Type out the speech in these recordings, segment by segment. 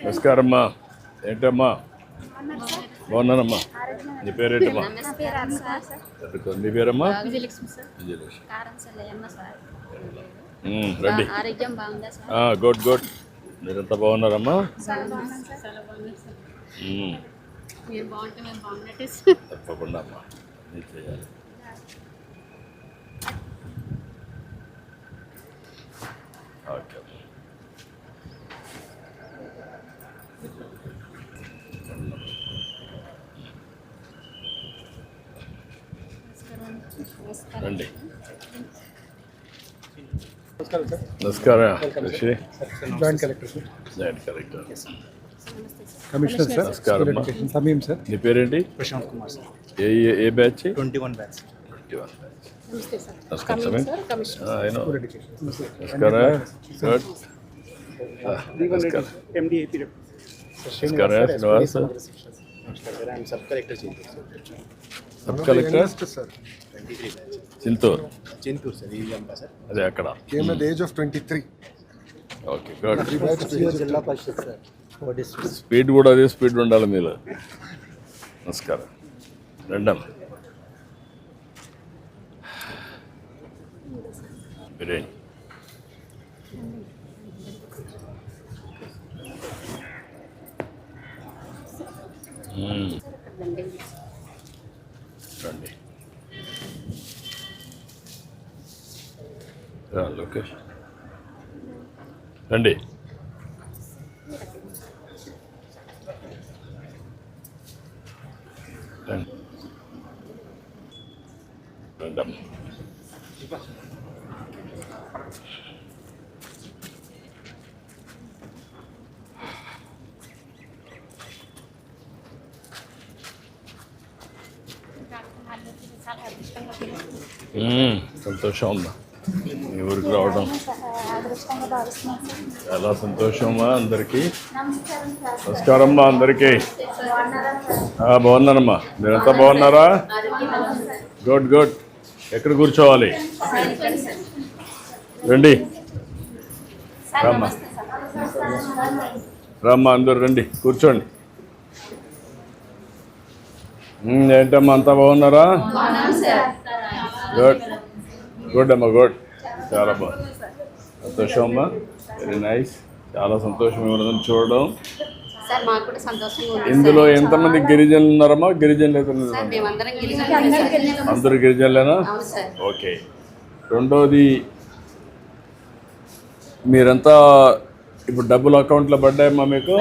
నమస్కారమ్మా. ఏంటమ్మా బాగున్నానమ్మా. నీ పేరేంటమ్మా? నీ పేరమ్మా? విజయలక్ష్మి. రండి. Good good. మీరంతా బాగున్నారమ్మా? తప్పకుండా అమ్మా, మీరు చేయాలి. ఓకే. రండి. నమస్కారం. Rishi joint collector sir. Joint collector. Commissioner sir. నమస్కారం. సమీం సార్. నీ పేరేంటి? ప్రశాంత్ కుమార్ సార్. ఏ బ్యాచ్? 21 బ్యాచ్. 21 బ్యాచ్. నమస్కారం సమీం. నమస్కారం. గుడ్. నమస్కారం. ఎండి ఏపీ నమస్కారం. Srinivas. Sub collector sub collector sir. Chinturu sir. Sir. అదే అక్కడ. came at the age of 23. Okay good. Zilla Parishad sir. Speed కూడా అదే స్పీడ్ ఉండాలి మీరు. నమస్కారం. రెండమ్మ బిర్యానీ. రండి. లోకేష్ రండి. రండమ్మ. సంతోషం ఉందా మీ ఊరికి రావడం? చాలా సంతోషమా అందరికీ. నమస్కారమ్మా అందరికీ. బాగున్నానమ్మా. మీరంతా బాగున్నారా? Good good. ఎక్కడ కూర్చోవాలి? రండి. రామ్మా రామ్మా అందరు రండి, కూర్చోండి. ఏంటమ్మా అంతా బాగున్నారా? గుడ్ గుడ్ అమ్మా, గుడ్. చాలా బాగుంది. సంతోషం అమ్మా, వెరీ నైస్. చాలా సంతోషం ఎవరిదని చూడడం. ఇందులో ఎంతమంది గిరిజనులు ఉన్నారమ్మా? గిరిజనులు అందరూ గిరిజనులేనా? ఓకే. రెండోది, మీరంతా ఇప్పుడు డబ్బులు అకౌంట్లో పడ్డాయమ్మా మీకు?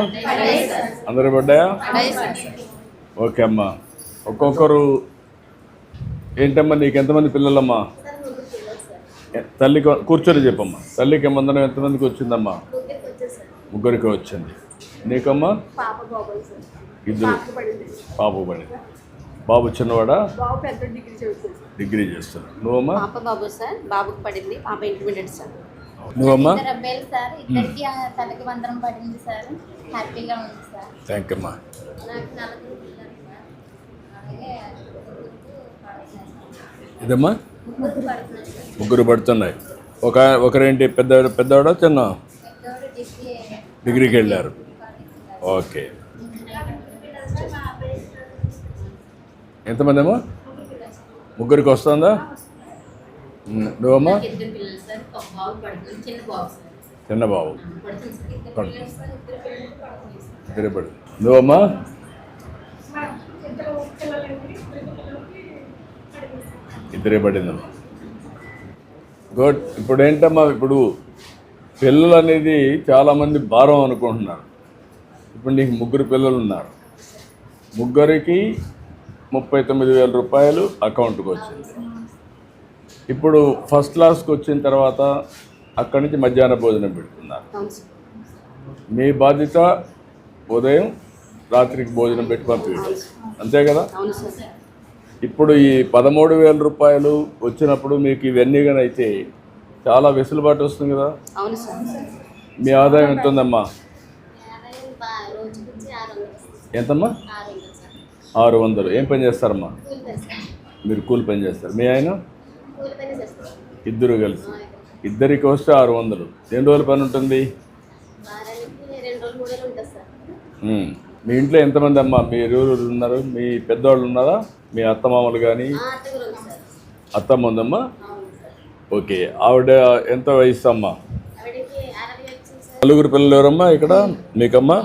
అందరూ పడ్డాయా? ఓకే అమ్మా. ఒక్కొక్కరు ఏంటమ్మా, నీకు ఎంతమంది పిల్లలమ్మా? తల్లికి కూర్చొని చెప్పమ్మా. తల్లికి మందనం ఎంతమందికి వచ్చిందమ్మా? ముగ్గురికి వచ్చింది. నీకమ్మా? ఇద్దరు. పాప పడింది. బాబు చిన్నవాడా? డిగ్రీ చేస్తాడు. నువ్వమ్మా? బాబు సార్, బాబుకి పడింది. పాప ఇంటర్మీడియట్ సార్. నువ్వమ్మా? థ్యాంక్ యూ అమ్మా. ఇదమ్మా ముగ్గురు పడుతున్నాయి. ఒకరేంటి పెద్దవాడా చిన్న? డిగ్రీకి వెళ్ళారు. ఓకే. ఎంతమంది అమ్మా? ముగ్గురికి వస్తుందా? నువ్వమ్మా? చిన్న బాబు. ఇద్దరు పడు. నువ్వమ్మా? ఇద్దరే పడిందమ్మా. గుడ్. ఇప్పుడు ఏంటమ్మా, ఇప్పుడు పిల్లలు అనేది చాలామంది భారం అనుకుంటున్నారు. ఇప్పుడు నీకు ముగ్గురు పిల్లలు ఉన్నారు. ముగ్గురికి 39,000 రూపాయలు అకౌంట్కి వచ్చింది. ఇప్పుడు ఫస్ట్ క్లాస్కి వచ్చిన తర్వాత అక్కడి నుంచి మధ్యాహ్న భోజనం పెడుతున్నారు. మీ బాధ్యత ఉదయం రాత్రికి భోజనం పెట్టి పంపించడం, అంతే కదా? ఇప్పుడు ఈ 13,000 రూపాయలు వచ్చినప్పుడు మీకు ఇవన్నీ కానీ అయితే చాలా వెసులుబాటు వస్తుంది కదా? మీ ఆదాయం ఎంత ఉందమ్మా? ఎంతమ్మా? 600. ఏం పని చేస్తారమ్మా మీరు? కూలి పని చేస్తారు. మీ ఆయన? ఇద్దరు కలిసి. ఇద్దరికి వస్తే 600. ఎన్ని రోజుల పని ఉంటుంది? మీ ఇంట్లో ఎంతమంది అమ్మా? మీరు ఉన్నారు? మీ పెద్దవాళ్ళు ఉన్నారా? మీ అత్తమామలు కానీ? అత్తమ్మ ఉందమ్మా. ఓకే, ఆవిడ ఎంత వయసు అమ్మా? నలుగురు పిల్లలు ఎవరమ్మా ఇక్కడ మీకమ్మా?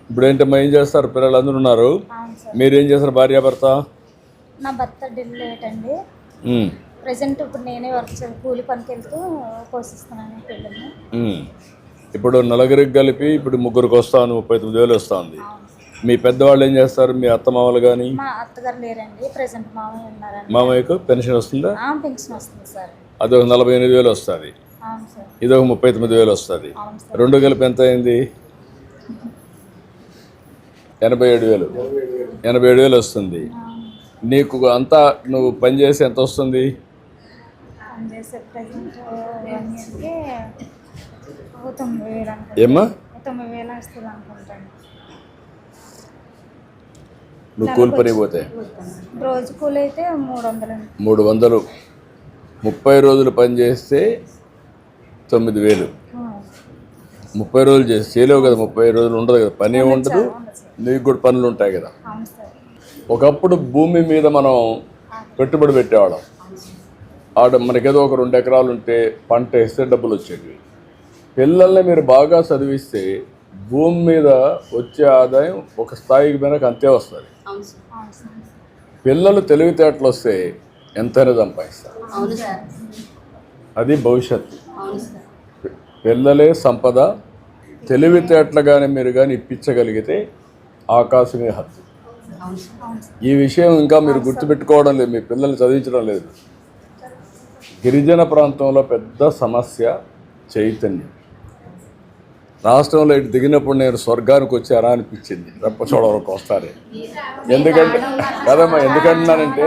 ఇప్పుడు ఏంటమ్మా ఏం చేస్తారు? పిల్లలు అందరూ ఉన్నారు, మీరేం చేస్తారు భార్యాభర్త? నా భర్త ఢిల్లీ అండి. ప్రెసెంట్ ఇప్పుడు నేనే వర్క్ కూలి పనికి వెళ్తూ పోషిస్తున్నాను పిల్లల్ని. ఇప్పుడు నలుగురికి కలిపి ఇప్పుడు ముగ్గురికి వస్తాను, 39,000 వస్తుంది. మీ పెద్దవాళ్ళు ఏం చేస్తారు? మీ అత్తమామలు కానీ? మా అత్తగారు లేరండి, ప్రెసెంట్ మామయ్య ఉన్నారండి. మామయ్యకు పెన్షన్ వస్తుందా? పెన్షన్ వస్తుంది సార్. అదొక 48,000 వస్తుంది, అవును సార్. ఇదొక 39,000 వస్తుంది. అవును సార్. రెండు కలిపి ఎంత అయింది? 87,000. 87,000 వస్తుంది. నీకు అంతా నువ్వు పనిచేసి ఎంత వస్తుంది? పనిచేసే ప్రెసెంట్ 1 ఇయర్కి 9,000 అనుకుంటాను. ఏమ్మా? 9,000 వస్తుంది అనుకుంటాను. నువ్వు కూలి పని పోతే రోజు కూలి అయితే 300 అండి. 300. 30 రోజులు పని చేస్తే 9,000. 30 రోజులు చేసి చేయలేవు కదా, 30 రోజులు ఉండదు కదా, పని ఉండదు, నీకు కూడా పనులు ఉంటాయి కదా. అవును సార్. ఒకప్పుడు భూమి మీద మనం పెట్టుబడి పెట్టేవాళ్ళం. ఆడ మనకేదో ఒక 2 ఎకరాలు ఉంటే పంట వేస్తే డబ్బులు వచ్చేవి. పిల్లల్ని మీరు బాగా చదివిస్తే భూమి మీద వచ్చే ఆదాయం ఒక స్థాయికి మేరకు అంతే వస్తుంది. పిల్లలు తెలివితేటలు వస్తే ఎంతైనా సంపాదిస్తారు. అది భవిష్యత్తు. పిల్లలే సంపద. తెలివితేటలు కానీ మీరు కానీ ఇప్పించగలిగితే ఆకాశమే హద్దు. ఈ విషయం ఇంకా మీరు గుర్తుపెట్టుకోవడం లేదు, మీ పిల్లల్ని చదివించడం లేదు. గిరిజన ప్రాంతంలో పెద్ద సమస్య చైతన్యం. రాష్ట్రంలో ఇటు దిగినప్పుడు నేను స్వర్గానికి వచ్చారా అనిపించింది, రంపచోడవరంకి వస్తారే. ఎందుకంటే కదమ్మా, ఎందుకంటున్నానంటే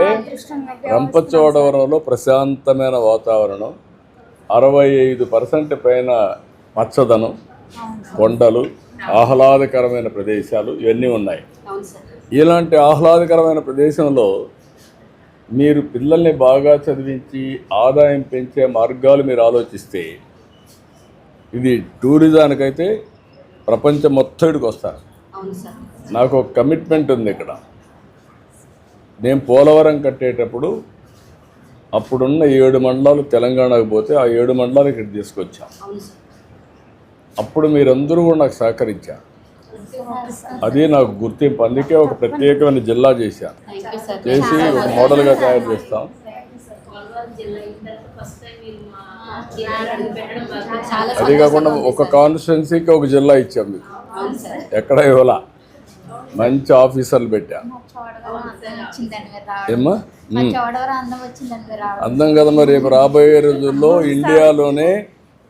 రంపచోడవరంలో ప్రశాంతమైన వాతావరణం, 65% పైన పచ్చదనం, కొండలు, ఆహ్లాదకరమైన ప్రదేశాలు ఇవన్నీ ఉన్నాయి. ఇలాంటి ఆహ్లాదకరమైన ప్రదేశంలో మీరు పిల్లల్ని బాగా చదివించి ఆదాయం పెంచే మార్గాలు మీరు ఆలోచిస్తే ఇది టూరిజానికైతే ప్రపంచం మొత్తానికి వస్తారు. నాకు ఒక కమిట్మెంట్ ఉంది ఇక్కడ. నేను పోలవరం కట్టేటప్పుడు అప్పుడున్న 7 మండలాలు తెలంగాణకు పోతే ఆ 7 మండలాలు ఇక్కడ తీసుకొచ్చాం. అప్పుడు మీరందరూ కూడా నాకు సహకరించారు. అది నాకు గుర్తింపు. అందుకే ఒక ప్రత్యేకమైన జిల్లా చేశాను, చేసి ఒక మోడల్గా తయారు చేస్తాం. అది కాకుండా ఒక కాన్స్టిట్యున్సీకి ఒక జిల్లా ఇచ్చాం మీకు, ఎక్కడ ఇవ్వాల. మంచి ఆఫీసర్లు పెట్టా. ఏమ్మా అందం కదమ్మా. రేపు రాబోయే రోజుల్లో ఇండియాలోనే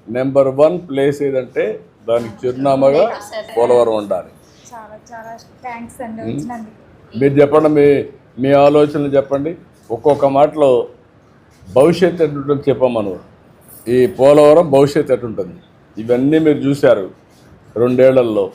నెంబర్ 1 ప్లేస్ ఏదంటే దానికి చిరునామాగా పోలవరం ఉండాలి. మీరు చెప్పండి, మీ ఆలోచనలు చెప్పండి. ఒక్కొక్క మాటలో భవిష్యత్తు ఎట్టుంటుంది చెప్పమను. ఈ పోలవరం భవిష్యత్తు ఎట్టుంటుంది ఇవన్నీ మీరు చూశారు 2 ఏళ్లలో.